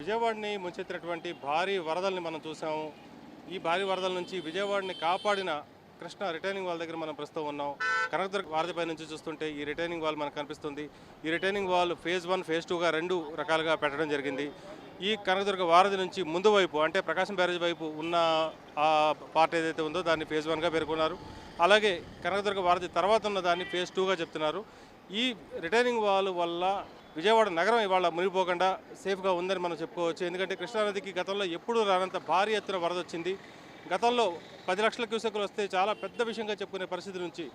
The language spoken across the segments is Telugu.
విజయవాడని ముంచెత్తినటువంటి భారీ వరదల్ని మనం చూసాము. ఈ భారీ వరదల నుంచి విజయవాడని కాపాడిన కృష్ణ రిటైనింగ్ వాల్ దగ్గర మనం ప్రస్తుతం ఉన్నాం. కనకదుర్గ వారధిపై నుంచి చూస్తుంటే ఈ రిటైనింగ్ వాల్ మనకు కనిపిస్తుంది. ఈ రిటైనింగ్ వాల్ ఫేజ్ 1, ఫేజ్ 2గా 2 రకాలుగా పెట్టడం జరిగింది. ఈ కనకదుర్గ వారధి నుంచి ముందు వైపు అంటే ప్రకాశం బ్యారేజ్ వైపు ఉన్న ఆ పార్ట్ ఏదైతే ఉందో దాన్ని ఫేజ్ 1గా పేర్కొన్నారు. అలాగే కనకదుర్గ వారధి తర్వాత ఉన్న దాన్ని ఫేజ్ 2గా చెప్తున్నారు. ఈ రిటైనింగ్ వాల్ వల్ల విజయవాడ నగరం ఇవాళ మునిగిపోకుండా సేఫ్గా ఉందని మనం చెప్పుకోవచ్చు. ఎందుకంటే కృష్ణానదికి గతంలో ఎప్పుడూ రానంత భారీ ఎత్తున వరద వచ్చింది. గతంలో 10 లక్షల క్యూసెక్కులు వస్తే చాలా పెద్ద విషయంగా చెప్పుకునే పరిస్థితి నుంచి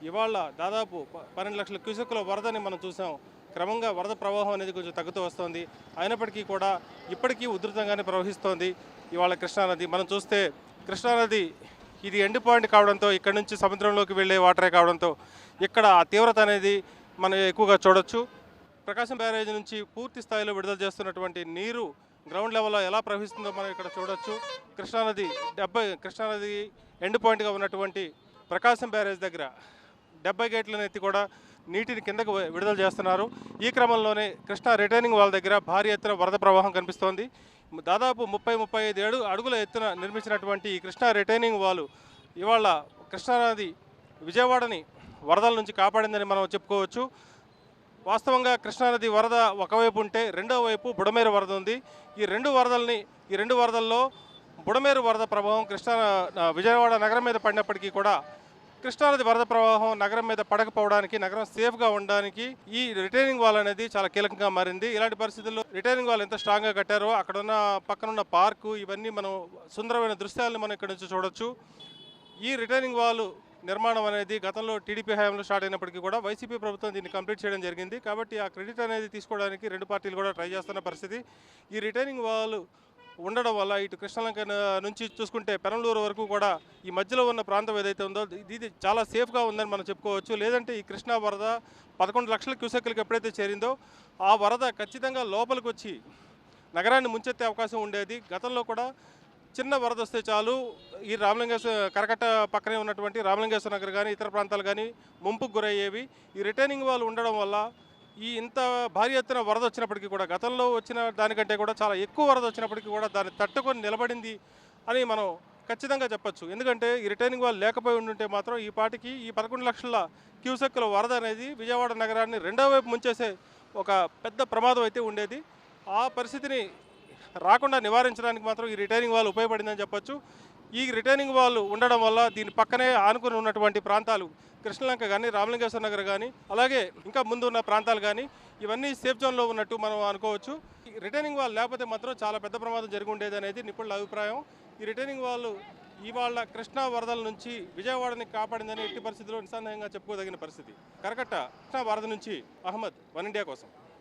ఇవాళ దాదాపు 12 లక్షల క్యూసెక్కుల వరదని మనం చూసాం. క్రమంగా వరద ప్రవాహం అనేది కొంచెం తగ్గుతూ వస్తుంది. అయినప్పటికీ కూడా ఇప్పటికీ ఉధృతంగానే ప్రవహిస్తోంది ఇవాళ కృష్ణానది. మనం చూస్తే కృష్ణానది ఇది ఎండ్ పాయింట్ కావడంతో ఇక్కడ నుంచి సముద్రంలోకి వెళ్ళే వాటరే కావడంతో ఇక్కడ ఆ తీవ్రత అనేది మనం ఎక్కువగా చూడొచ్చు. ప్రకాశం బ్యారేజ్ నుంచి పూర్తి స్థాయిలో విడుదల చేస్తున్నటువంటి నీరు గ్రౌండ్ లెవెల్లో ఎలా ప్రవహిస్తుందో మనం ఇక్కడ చూడొచ్చు. కృష్ణానది ఎండ్ పాయింట్గా ఉన్నటువంటి ప్రకాశం బ్యారేజ్ దగ్గర 70 గేట్లను ఎత్తి కూడా నీటిని కిందకు విడుదల చేస్తున్నారు. ఈ క్రమంలోనే కృష్ణా రిటైనింగ్ వాల్ దగ్గర భారీ ఎత్తున వరద ప్రవాహం కనిపిస్తోంది. దాదాపు 30-35 అడుగుల ఎత్తున నిర్మించినటువంటి ఈ కృష్ణా రిటైనింగ్ వాల్ ఇవాళ కృష్ణానది విజయవాడని వరదల నుంచి కాపాడిందని మనం చెప్పుకోవచ్చు. వాస్తవంగా కృష్ణానది వరద ఒకవైపు ఉంటే రెండో వైపు బుడమేరు వరద ఉంది. ఈ రెండు వరదల్లో బుడమేరు వరద ప్రభావం విజయవాడ నగరం మీద పడినప్పటికీ కూడా కృష్ణానది వరద ప్రవాహం నగరం మీద పడకపోవడానికి, నగరం సేఫ్గా ఉండడానికి ఈ రిటైనింగ్ వాల్ అనేది చాలా కీలకంగా మారింది. ఇలాంటి పరిస్థితుల్లో రిటైనింగ్ వాల్ ఎంత స్ట్రాంగ్గా కట్టారో అక్కడున్న పక్కనున్న పార్కు ఇవన్నీ మనం సుందరమైన దృశ్యాలను మనం ఇక్కడ నుంచి చూడొచ్చు. ఈ రిటైనింగ్ వాల్ నిర్మాణం అనేది గతంలో టీడీపీ హయాంలో స్టార్ట్ అయినప్పటికీ కూడా వైసీపీ ప్రభుత్వం దీన్ని కంప్లీట్ చేయడం జరిగింది. కాబట్టి ఆ క్రెడిట్ అనేది తీసుకోవడానికి రెండు పార్టీలు కూడా ట్రై చేస్తున్న పరిస్థితి. ఈ రిటైనింగ్ వాల్ ఉండడం వల్ల ఇటు కృష్ణలంక నుంచి చూసుకుంటే పెనంలూరు వరకు కూడా ఈ మధ్యలో ఉన్న ప్రాంతం ఏదైతే ఉందో ఇది చాలా సేఫ్గా ఉందని మనం చెప్పుకోవచ్చు. లేదంటే ఈ కృష్ణా వరద 11 లక్షల క్యూసెక్కులకు ఎప్పుడైతే చేరిందో ఆ వరద ఖచ్చితంగా లోపలికి వచ్చి నగరాన్ని ముంచెత్తే అవకాశం ఉండేది. గతంలో కూడా చిన్న వరద వస్తే చాలు ఈ కరకట్ట పక్కనే ఉన్నటువంటి రామలింగేశ్వర నగర్ కానీ ఇతర ప్రాంతాలు కానీ ముంపుకు గురయ్యేవి. ఈ రిటైనింగ్ వాల్ ఉండడం వల్ల ఇంత భారీ ఎత్తున వరద వచ్చినప్పటికీ కూడా గతంలో వచ్చిన దానికంటే కూడా చాలా ఎక్కువ వరద వచ్చినప్పటికీ కూడా దాన్ని తట్టుకొని నిలబడింది అని మనం ఖచ్చితంగా చెప్పచ్చు. ఎందుకంటే ఈ రిటైనింగ్ వాల్ లేకపోయి ఉండుంటే మాత్రం ఈ పాటికి ఈ 11 లక్షల క్యూసెక్కుల వరద అనేది విజయవాడ నగరాన్ని రెండో వైపు ముంచేసే ఒక పెద్ద ప్రమాదం అయితే ఉండేది. ఆ పరిస్థితిని రాకుండా నివారించడానికి మాత్రం ఈ రిటైనింగ్ వాల్ ఉపయోగపడిందని చెప్పొచ్చు. ఈ రిటైనింగ్ వాల్ ఉండడం వల్ల దీని పక్కనే ఆనుకుని ఉన్నటువంటి ప్రాంతాలు కృష్ణలంక కానీ రామలింగేశ్వర నగర్ కానీ అలాగే ఇంకా ముందు ఉన్న ప్రాంతాలు కానీ ఇవన్నీ సేఫ్ జోన్లో ఉన్నట్టు మనం అనుకోవచ్చు. ఈ రిటైనింగ్ వాల్ లేకపోతే మాత్రం చాలా పెద్ద ప్రమాదం జరిగి ఉండేది అనేది నిపుణుల అభిప్రాయం. ఈ రిటైనింగ్ వాల్ ఇవాళ కృష్ణా వరదల నుంచి విజయవాడని కాపాడిందని ఎట్టి పరిస్థితుల్లో నిస్సందేహంగా చెప్పుకోదగిన పరిస్థితి. కరకట్ట కృష్ణా వరద నుంచి అహ్మద్, వన్ ఇండియా కోసం.